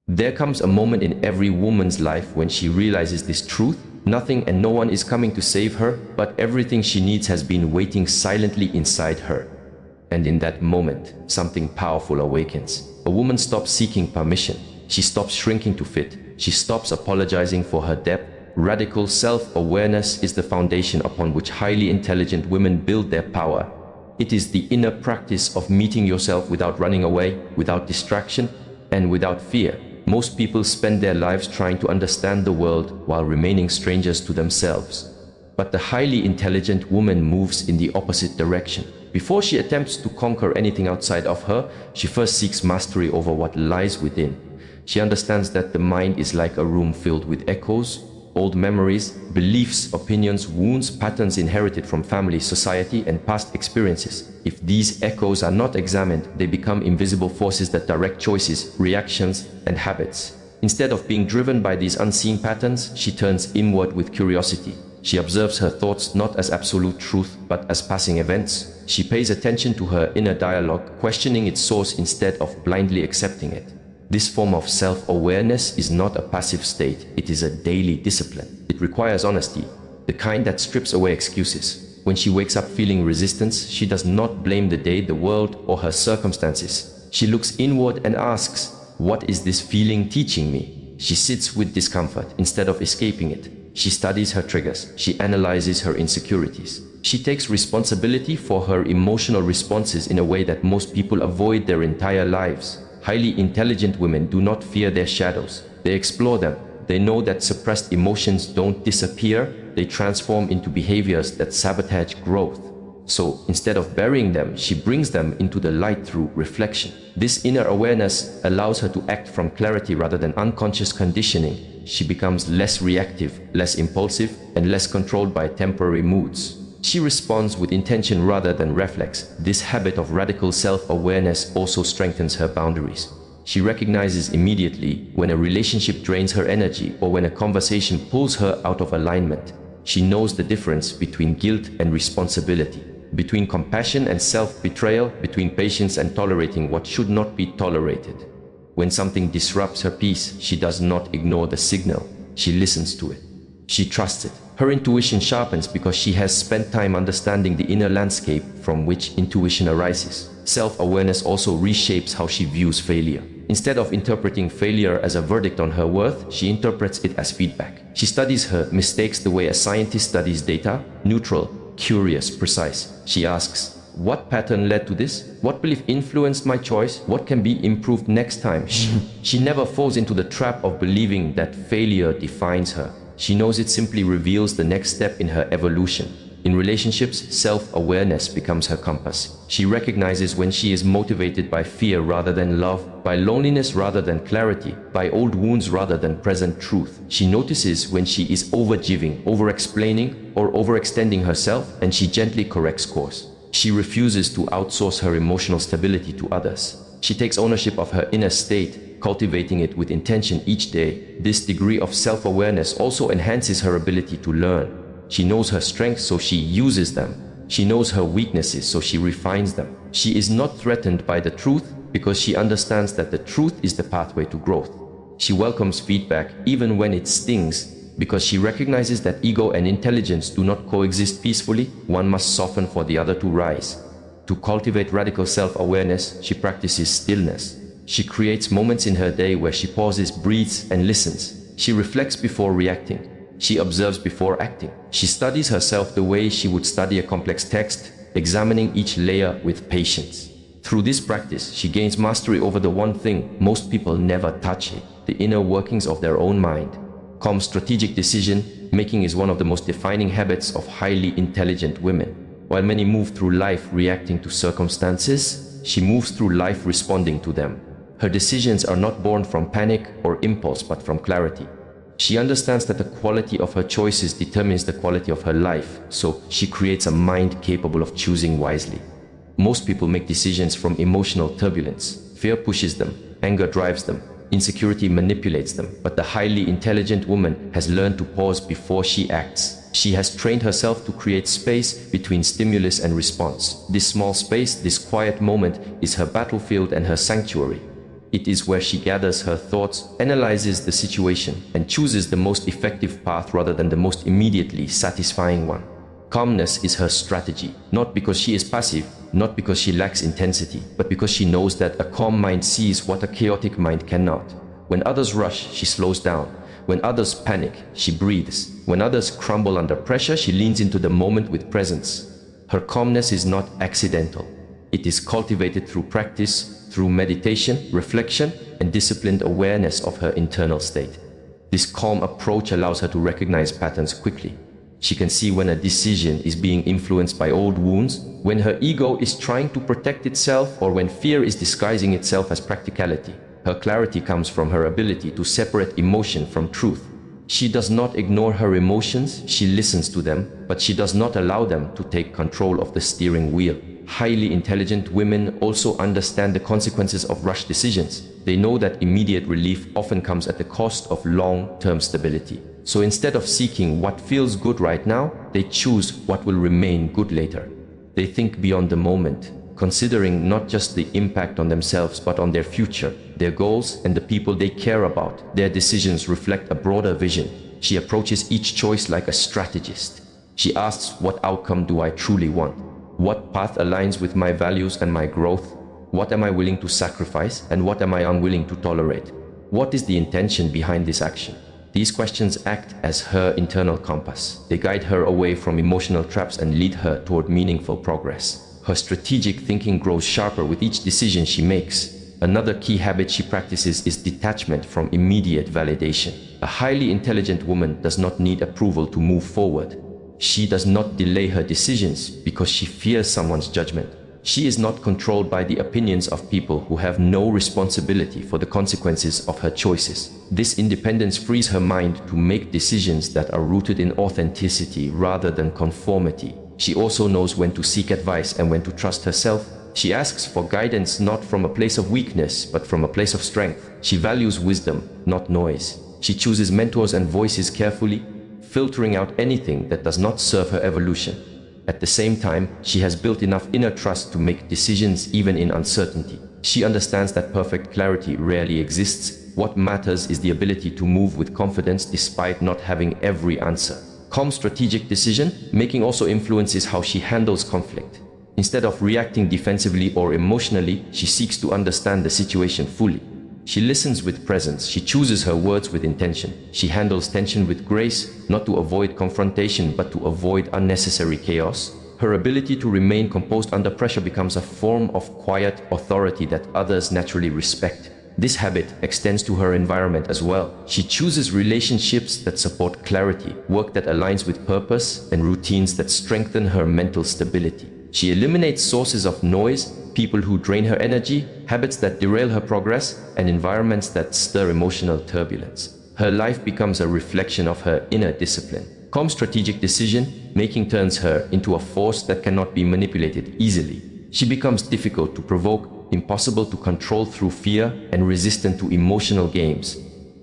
There comes a moment in every woman's life when she realizes this truth. Nothing and no one is coming to save her, but everything she needs has been waiting silently inside her. And in that moment, something powerful awakens. A woman stops seeking permission. She stops shrinking to fit. She stops apologizing for her depth. Radical self-awareness is the foundation upon which highly intelligent women build their power. It is the inner practice of meeting yourself without running away, without distraction, and without fear. Most people spend their lives trying to understand the world while remaining strangers to themselves. But the highly intelligent woman moves in the opposite direction. Before she attempts to conquer anything outside of her, she first seeks mastery over what lies within. She understands that the mind is like a room filled with echoes, old memories, beliefs, opinions, wounds, patterns inherited from family, society, and past experiences. If these echoes are not examined, they become invisible forces that direct choices, reactions, and habits. Instead of being driven by these unseen patterns, she turns inward with curiosity. She observes her thoughts not as absolute truth, but as passing events. She pays attention to her inner dialogue, questioning its source instead of blindly accepting it. This form of self-awareness is not a passive state, it is a daily discipline. It requires honesty, the kind that strips away excuses. When she wakes up feeling resistance, she does not blame the day, the world, or her circumstances. She looks inward and asks, "What is this feeling teaching me?" She sits with discomfort instead of escaping it. She studies her triggers. She analyzes her insecurities. She takes responsibility for her emotional responses in a way that most people avoid their entire lives. Highly intelligent women do not fear their shadows. They explore them. They know that suppressed emotions don't disappear. They transform into behaviors that sabotage growth. So, instead of burying them, she brings them into the light through reflection. This inner awareness allows her to act from clarity rather than unconscious conditioning. She becomes less reactive, less impulsive, and less controlled by temporary moods. She responds with intention rather than reflex. This habit of radical self-awareness also strengthens her boundaries. She recognizes immediately when a relationship drains her energy or when a conversation pulls her out of alignment. She knows the difference between guilt and responsibility, between compassion and self-betrayal, between patience and tolerating what should not be tolerated. When something disrupts her peace, she does not ignore the signal. She listens to it. She trusts it. Her intuition sharpens because she has spent time understanding the inner landscape from which intuition arises. Self-awareness also reshapes how she views failure. Instead of interpreting failure as a verdict on her worth, she interprets it as feedback. She studies her mistakes the way a scientist studies data, neutral, curious, precise. She asks, what pattern led to this? What belief influenced my choice? What can be improved next time? She never falls into the trap of believing that failure defines her. She knows it simply reveals the next step in her evolution. In relationships, self-awareness becomes her compass. She recognizes when she is motivated by fear rather than love, by loneliness rather than clarity, by old wounds rather than present truth. She notices when she is overgiving, over-explaining, or overextending herself, and she gently corrects course. She refuses to outsource her emotional stability to others. She takes ownership of her inner state, cultivating it with intention each day. This degree of self-awareness also enhances her ability to learn. She knows her strengths, so she uses them. She knows her weaknesses, so she refines them. She is not threatened by the truth because she understands that the truth is the pathway to growth. She welcomes feedback even when it stings because she recognizes that ego and intelligence do not coexist peacefully. One must soften for the other to rise. To cultivate radical self-awareness, she practices stillness. She creates moments in her day where she pauses, breathes, and listens. She reflects before reacting. She observes before acting. She studies herself the way she would study a complex text, examining each layer with patience. Through this practice, she gains mastery over the one thing most people never touch it, the inner workings of their own mind. Calm strategic decision making is one of the most defining habits of highly intelligent women. While many move through life reacting to circumstances, she moves through life responding to them. Her decisions are not born from panic or impulse, but from clarity. She understands that the quality of her choices determines the quality of her life, so she creates a mind capable of choosing wisely. Most people make decisions from emotional turbulence. Fear pushes them, anger drives them, insecurity manipulates them, but the highly intelligent woman has learned to pause before she acts. She has trained herself to create space between stimulus and response. This small space, this quiet moment, is her battlefield and her sanctuary. It is where she gathers her thoughts, analyzes the situation, and chooses the most effective path rather than the most immediately satisfying one. Calmness is her strategy, not because she is passive, not because she lacks intensity, but because she knows that a calm mind sees what a chaotic mind cannot. When others rush, she slows down. When others panic, she breathes. When others crumble under pressure, she leans into the moment with presence. Her calmness is not accidental. It is cultivated through practice, through meditation, reflection, and disciplined awareness of her internal state. This calm approach allows her to recognize patterns quickly. She can see when a decision is being influenced by old wounds, when her ego is trying to protect itself, or when fear is disguising itself as practicality. Her clarity comes from her ability to separate emotion from truth. She does not ignore her emotions, she listens to them, but she does not allow them to take control of the steering wheel. Highly intelligent women also understand the consequences of rushed decisions. They know that immediate relief often comes at the cost of long-term stability. So instead of seeking what feels good right now, they choose what will remain good later. They think beyond the moment, considering not just the impact on themselves but on their future, their goals, and the people they care about. Their decisions reflect a broader vision. She approaches each choice like a strategist. She asks, what outcome do I truly want? What path aligns with my values and my growth? What am I willing to sacrifice, and what am I unwilling to tolerate? What is the intention behind this action? These questions act as her internal compass. They guide her away from emotional traps and lead her toward meaningful progress. Her strategic thinking grows sharper with each decision she makes. Another key habit she practices is detachment from immediate validation. A highly intelligent woman does not need approval to move forward. She does not delay her decisions because she fears someone's judgment. She is not controlled by the opinions of people who have no responsibility for the consequences of her choices. This independence frees her mind to make decisions that are rooted in authenticity rather than conformity. She also knows when to seek advice and when to trust herself. She asks for guidance not from a place of weakness, but from a place of strength. She values wisdom, not noise. She chooses mentors and voices carefully, filtering out anything that does not serve her evolution. At the same time, she has built enough inner trust to make decisions even in uncertainty. She understands that perfect clarity rarely exists. What matters is the ability to move with confidence despite not having every answer. Calm strategic decision-making also influences how she handles conflict. Instead of reacting defensively or emotionally, she seeks to understand the situation fully. She listens with presence, she chooses her words with intention. She handles tension with grace, not to avoid confrontation but to avoid unnecessary chaos. Her ability to remain composed under pressure becomes a form of quiet authority that others naturally respect. This habit extends to her environment as well. She chooses relationships that support clarity, work that aligns with purpose, and routines that strengthen her mental stability. She eliminates sources of noise, people who drain her energy, habits that derail her progress, and environments that stir emotional turbulence. Her life becomes a reflection of her inner discipline. Calm strategic decision-making turns her into a force that cannot be manipulated easily. She becomes difficult to provoke, impossible to control through fear, and resistant to emotional games.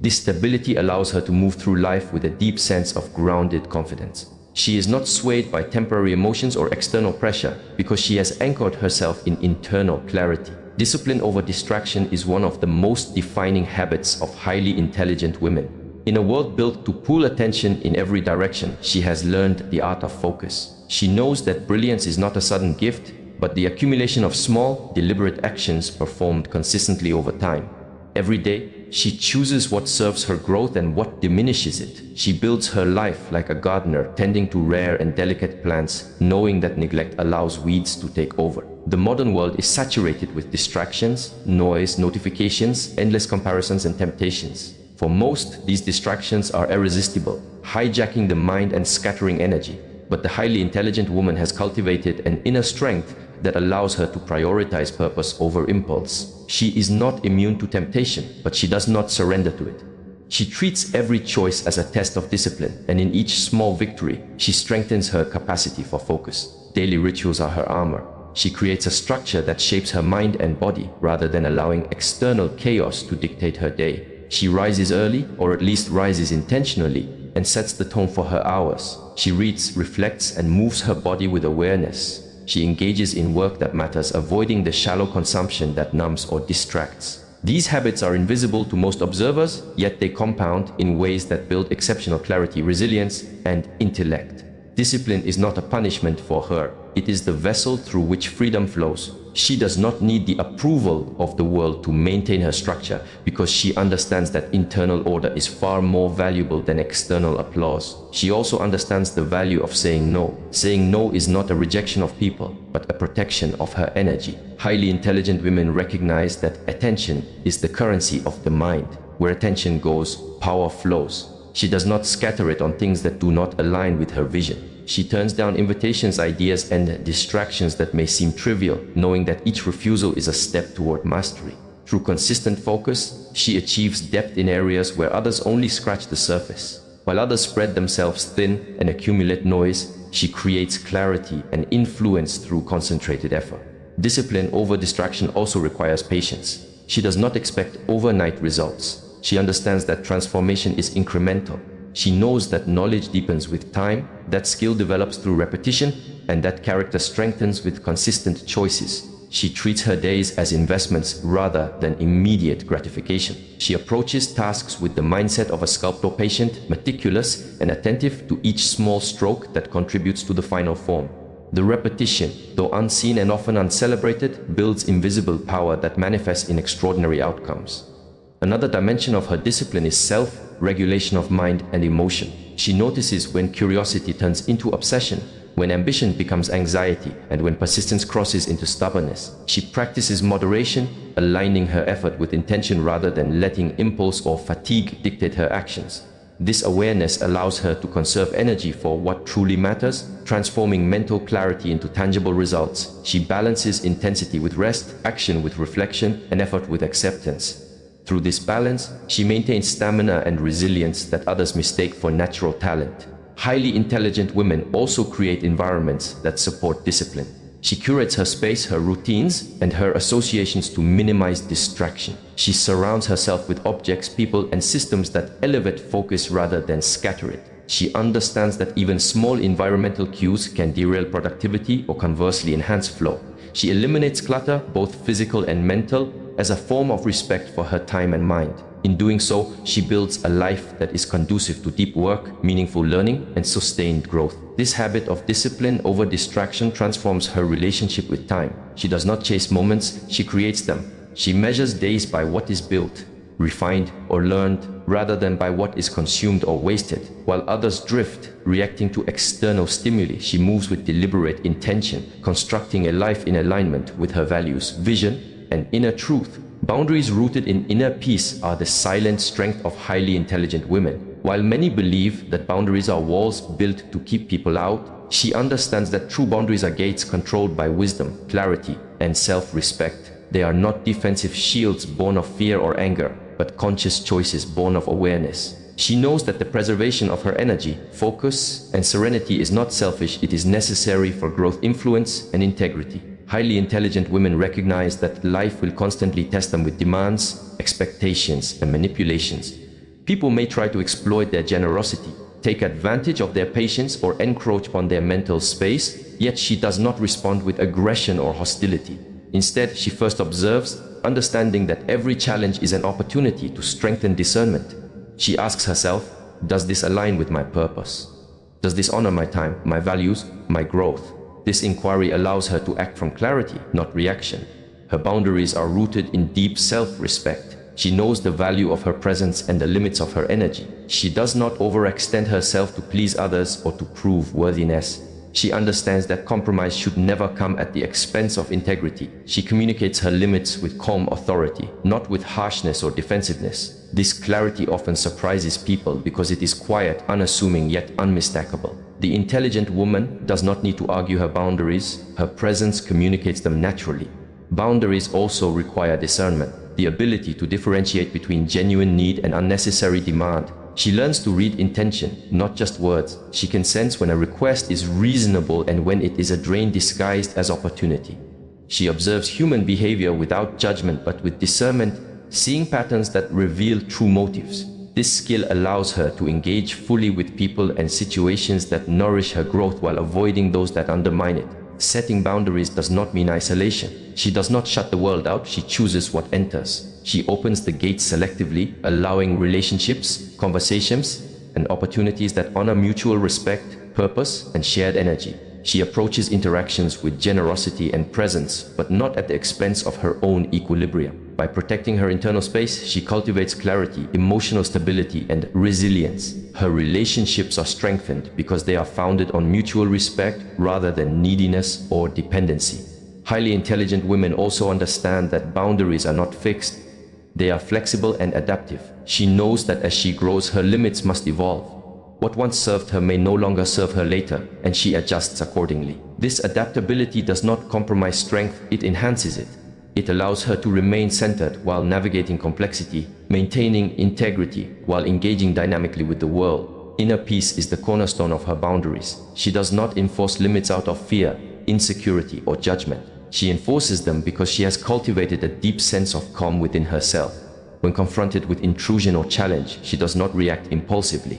This stability allows her to move through life with a deep sense of grounded confidence. She is not swayed by temporary emotions or external pressure because she has anchored herself in internal clarity. Discipline over distraction is one of the most defining habits of highly intelligent women. In a world built to pull attention in every direction, she has learned the art of focus. She knows that brilliance is not a sudden gift, but the accumulation of small, deliberate actions performed consistently over time. Every day, she chooses what serves her growth and what diminishes it. She builds her life like a gardener, tending to rare and delicate plants, knowing that neglect allows weeds to take over. The modern world is saturated with distractions, noise, notifications, endless comparisons, and temptations. For most, these distractions are irresistible, hijacking the mind and scattering energy. But the highly intelligent woman has cultivated an inner strength that allows her to prioritize purpose over impulse. She is not immune to temptation, but she does not surrender to it. She treats every choice as a test of discipline, and in each small victory, she strengthens her capacity for focus. Daily rituals are her armor. She creates a structure that shapes her mind and body, rather than allowing external chaos to dictate her day. She rises early, or at least rises intentionally, and sets the tone for her hours. She reads, reflects, and moves her body with awareness. She engages in work that matters, avoiding the shallow consumption that numbs or distracts. These habits are invisible to most observers, yet they compound in ways that build exceptional clarity, resilience, and intellect. Discipline is not a punishment for her. It is the vessel through which freedom flows. She does not need the approval of the world to maintain her structure because she understands that internal order is far more valuable than external applause. She also understands the value of saying no. Saying no is not a rejection of people, but a protection of her energy. Highly intelligent women recognize that attention is the currency of the mind. Where attention goes, power flows. She does not scatter it on things that do not align with her vision. She turns down invitations, ideas, and distractions that may seem trivial, knowing that each refusal is a step toward mastery. Through consistent focus, she achieves depth in areas where others only scratch the surface. While others spread themselves thin and accumulate noise, she creates clarity and influence through concentrated effort. Discipline over distraction also requires patience. She does not expect overnight results. She understands that transformation is incremental. She knows that knowledge deepens with time, that skill develops through repetition, and that character strengthens with consistent choices. She treats her days as investments rather than immediate gratification. She approaches tasks with the mindset of a sculptor, patient, meticulous, and attentive to each small stroke that contributes to the final form. The repetition, though unseen and often uncelebrated, builds invisible power that manifests in extraordinary outcomes. Another dimension of her discipline is self-regulation of mind and emotion. She notices when curiosity turns into obsession, when ambition becomes anxiety, and when persistence crosses into stubbornness. She practices moderation, aligning her effort with intention rather than letting impulse or fatigue dictate her actions. This awareness allows her to conserve energy for what truly matters, transforming mental clarity into tangible results. She balances intensity with rest, action with reflection, and effort with acceptance. Through this balance, she maintains stamina and resilience that others mistake for natural talent. Highly intelligent women also create environments that support discipline. She curates her space, her routines, and her associations to minimize distraction. She surrounds herself with objects, people, and systems that elevate focus rather than scatter it. She understands that even small environmental cues can derail productivity or conversely enhance flow. She eliminates clutter, both physical and mental, as a form of respect for her time and mind. In doing so, she builds a life that is conducive to deep work, meaningful learning, and sustained growth. This habit of discipline over distraction transforms her relationship with time. She does not chase moments, she creates them. She measures days by what is built, refined, or learned, rather than by what is consumed or wasted. While others drift, reacting to external stimuli, she moves with deliberate intention, constructing a life in alignment with her values, vision, and inner truth. Boundaries rooted in inner peace are the silent strength of highly intelligent women. While many believe that boundaries are walls built to keep people out, she understands that true boundaries are gates controlled by wisdom, clarity, and self-respect. They are not defensive shields born of fear or anger, but conscious choices born of awareness. She knows that the preservation of her energy, focus, and serenity is not selfish, it is necessary for growth, influence, and integrity. Highly intelligent women recognize that life will constantly test them with demands, expectations, and manipulations. People may try to exploit their generosity, take advantage of their patience, or encroach upon their mental space, yet she does not respond with aggression or hostility. Instead, she first observes, understanding that every challenge is an opportunity to strengthen discernment. She asks herself, does this align with my purpose? Does this honor my time, my values, my growth? This inquiry allows her to act from clarity, not reaction. Her boundaries are rooted in deep self-respect. She knows the value of her presence and the limits of her energy. She does not overextend herself to please others or to prove worthiness. She understands that compromise should never come at the expense of integrity. She communicates her limits with calm authority, not with harshness or defensiveness. This clarity often surprises people because it is quiet, unassuming, yet unmistakable. The intelligent woman does not need to argue her boundaries. Her presence communicates them naturally. Boundaries also require discernment, the ability to differentiate between genuine need and unnecessary demand. She learns to read intention, not just words. She can sense when a request is reasonable and when it is a drain disguised as opportunity. She observes human behavior without judgment but with discernment, seeing patterns that reveal true motives. This skill allows her to engage fully with people and situations that nourish her growth while avoiding those that undermine it. Setting boundaries does not mean isolation. She does not shut the world out, she chooses what enters. She opens the gates selectively, allowing relationships, conversations, and opportunities that honor mutual respect, purpose, and shared energy. She approaches interactions with generosity and presence, but not at the expense of her own equilibrium. By protecting her internal space, she cultivates clarity, emotional stability, and resilience. Her relationships are strengthened because they are founded on mutual respect rather than neediness or dependency. Highly intelligent women also understand that boundaries are not fixed. They are flexible and adaptive. She knows that as she grows, her limits must evolve. What once served her may no longer serve her later, and she adjusts accordingly. This adaptability does not compromise strength, it enhances it. It allows her to remain centered while navigating complexity, maintaining integrity while engaging dynamically with the world. Inner peace is the cornerstone of her boundaries. She does not enforce limits out of fear, insecurity, or judgment. She enforces them because she has cultivated a deep sense of calm within herself. When confronted with intrusion or challenge, she does not react impulsively.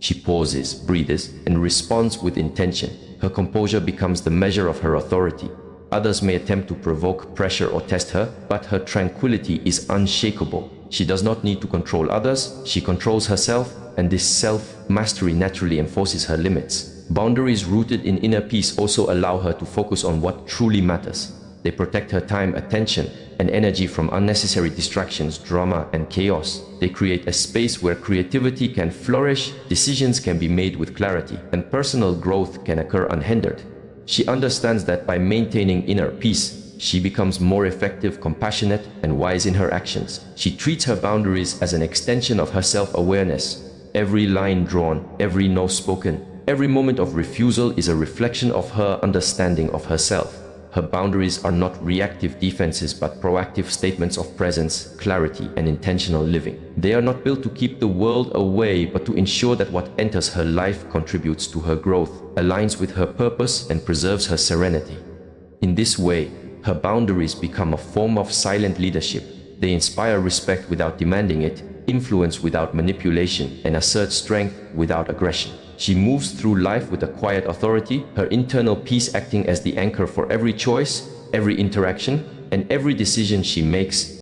She pauses, breathes, and responds with intention. Her composure becomes the measure of her authority. Others may attempt to provoke pressure or test her, but her tranquility is unshakable. She does not need to control others, she controls herself, and this self-mastery naturally enforces her limits. Boundaries rooted in inner peace also allow her to focus on what truly matters. They protect her time, attention, and energy from unnecessary distractions, drama, and chaos. They create a space where creativity can flourish, decisions can be made with clarity, and personal growth can occur unhindered. She understands that by maintaining inner peace, she becomes more effective, compassionate, and wise in her actions. She treats her boundaries as an extension of her self-awareness. Every line drawn, every no spoken, every moment of refusal is a reflection of her understanding of herself. Her boundaries are not reactive defenses but proactive statements of presence, clarity, and intentional living. They are not built to keep the world away but to ensure that what enters her life contributes to her growth, aligns with her purpose, and preserves her serenity. In this way, her boundaries become a form of silent leadership. They inspire respect without demanding it, influence without manipulation, and assert strength without aggression. She moves through life with a quiet authority, her internal peace acting as the anchor for every choice, every interaction, and every decision she makes.